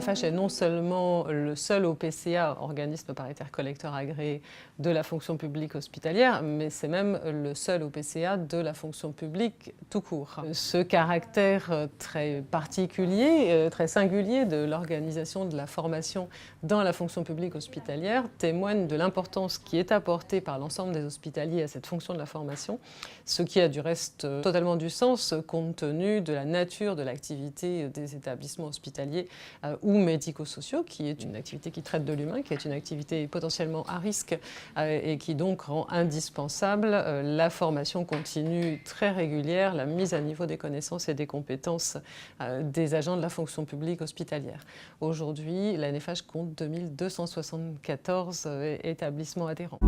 L'ANFH est non seulement le seul OPCA, organisme paritaire collecteur agréé de la fonction publique hospitalière, mais c'est même le seul OPCA de la fonction publique tout court. Ce caractère très particulier, très singulier de l'organisation de la formation dans la fonction publique hospitalière témoigne de l'importance qui est apportée par l'ensemble des hospitaliers à cette fonction de la formation, ce qui a du reste totalement du sens compte tenu de la nature de l'activité des établissements hospitaliers ou médico-sociaux, qui est une activité qui traite de l'humain, qui est une activité potentiellement à risque et qui donc rend indispensable la formation continue très régulière, la mise à niveau des connaissances et des compétences des agents de la fonction publique hospitalière. Aujourd'hui, l'ANFH compte 2274 établissements adhérents.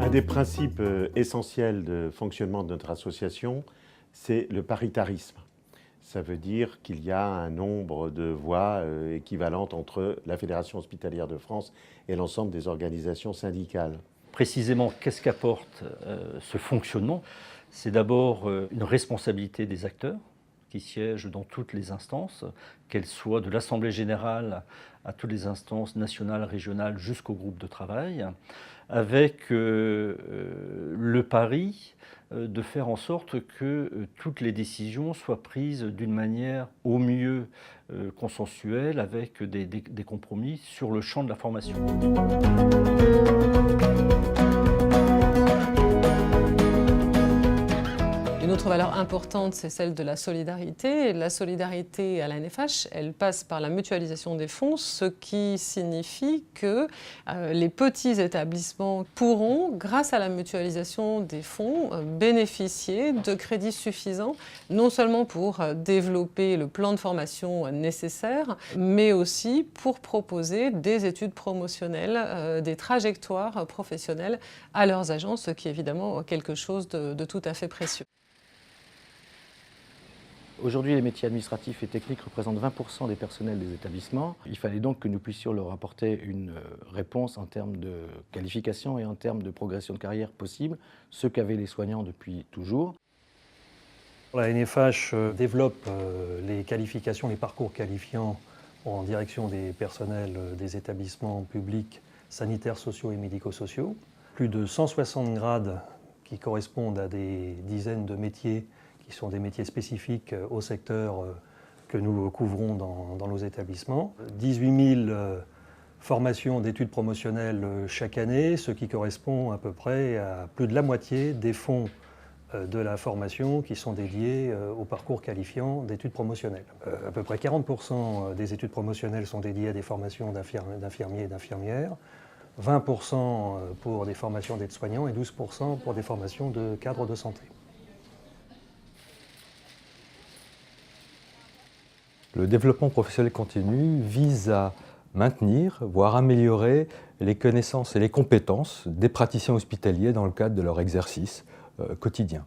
Un des principes essentiels de fonctionnement de notre association, c'est le paritarisme. Ça veut dire qu'il y a un nombre de voix équivalentes entre la Fédération hospitalière de France et l'ensemble des organisations syndicales. Précisément, qu'est-ce qu'apporte ce fonctionnement? C'est d'abord une responsabilité des acteurs qui siègent dans toutes les instances, qu'elles soient de l'Assemblée générale à toutes les instances nationales, régionales, jusqu'au groupe de travail, avec le pari de faire en sorte que toutes les décisions soient prises d'une manière au mieux consensuelle, avec des compromis sur le champ de la formation. Une autre valeur importante, c'est celle de la solidarité. La solidarité à l'ANFH, elle passe par la mutualisation des fonds, ce qui signifie que les petits établissements pourront, grâce à la mutualisation des fonds, bénéficier de crédits suffisants, non seulement pour développer le plan de formation nécessaire, mais aussi pour proposer des études promotionnelles, des trajectoires professionnelles à leurs agents, ce qui est évidemment quelque chose de tout à fait précieux. Aujourd'hui, les métiers administratifs et techniques représentent 20% des personnels des établissements. Il fallait donc que nous puissions leur apporter une réponse en termes de qualification et en termes de progression de carrière possible, ce qu'avaient les soignants depuis toujours. La NFH développe les qualifications, les parcours qualifiants en direction des personnels des établissements publics sanitaires, sociaux et médico-sociaux. Plus de 160 grades qui correspondent à des dizaines de métiers qui sont des métiers spécifiques au secteur que nous couvrons dans nos établissements. 18 000 formations d'études promotionnelles chaque année, ce qui correspond à peu près à plus de la moitié des fonds de la formation qui sont dédiés au parcours qualifiant d'études promotionnelles. À peu près 40% des études promotionnelles sont dédiées à des formations d'infirmiers et d'infirmières, 20% pour des formations d'aides-soignants et 12% pour des formations de cadres de santé. Le développement professionnel continu vise à maintenir, voire améliorer les connaissances et les compétences des praticiens hospitaliers dans le cadre de leur exercice quotidien.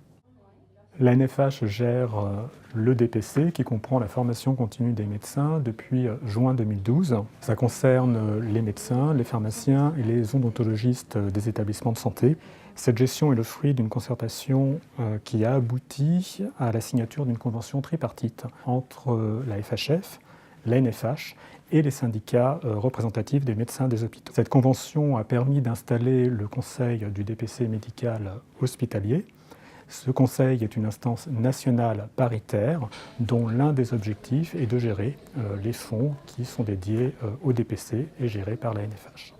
L'ANFH gère le DPC qui comprend la formation continue des médecins depuis juin 2012. Ça concerne les médecins, les pharmaciens et les odontologistes des établissements de santé. Cette gestion est le fruit d'une concertation qui a abouti à la signature d'une convention tripartite entre la FHF, l'ANFH et les syndicats représentatifs des médecins des hôpitaux. Cette convention a permis d'installer le conseil du DPC médical hospitalier. Ce conseil est une instance nationale paritaire dont l'un des objectifs est de gérer les fonds qui sont dédiés au DPC et gérés par la NFH.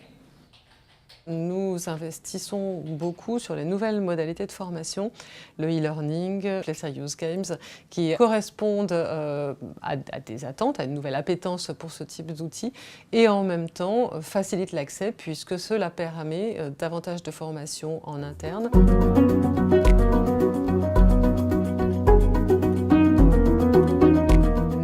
Nous investissons beaucoup sur les nouvelles modalités de formation, le e-learning, les Serious Games, qui correspondent à des attentes, à une nouvelle appétence pour ce type d'outils et en même temps facilitent l'accès puisque cela permet davantage de formation en interne.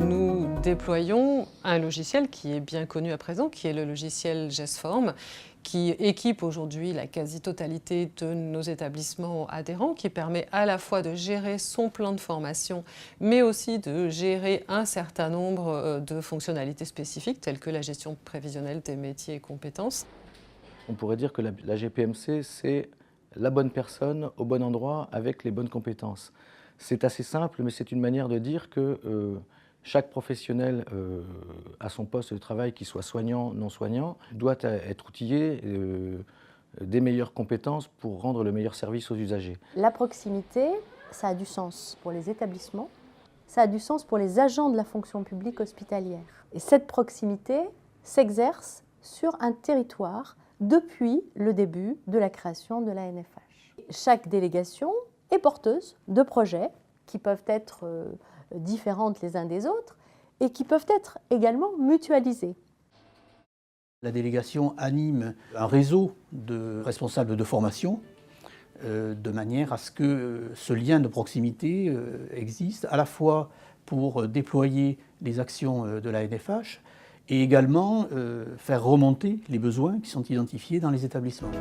Nous déployons un logiciel qui est bien connu à présent, qui est le logiciel GESForm, qui équipe aujourd'hui la quasi-totalité de nos établissements adhérents, qui permet à la fois de gérer son plan de formation, mais aussi de gérer un certain nombre de fonctionnalités spécifiques, telles que la gestion prévisionnelle des métiers et compétences. On pourrait dire que la GPMC, c'est la bonne personne au bon endroit avec les bonnes compétences. C'est assez simple, mais c'est une manière de dire que chaque professionnel à son poste de travail, qu'il soit soignant, non soignant, doit être outillé des meilleures compétences pour rendre le meilleur service aux usagers. La proximité, ça a du sens pour les établissements, ça a du sens pour les agents de la fonction publique hospitalière. Et cette proximité s'exerce sur un territoire depuis le début de la création de la NFH. Chaque délégation est porteuse de projets qui peuvent être différentes les uns des autres et qui peuvent être également mutualisés. La délégation anime un réseau de responsables de formation de manière à ce que ce lien de proximité existe à la fois pour déployer les actions de la NFH et également faire remonter les besoins qui sont identifiés dans les établissements.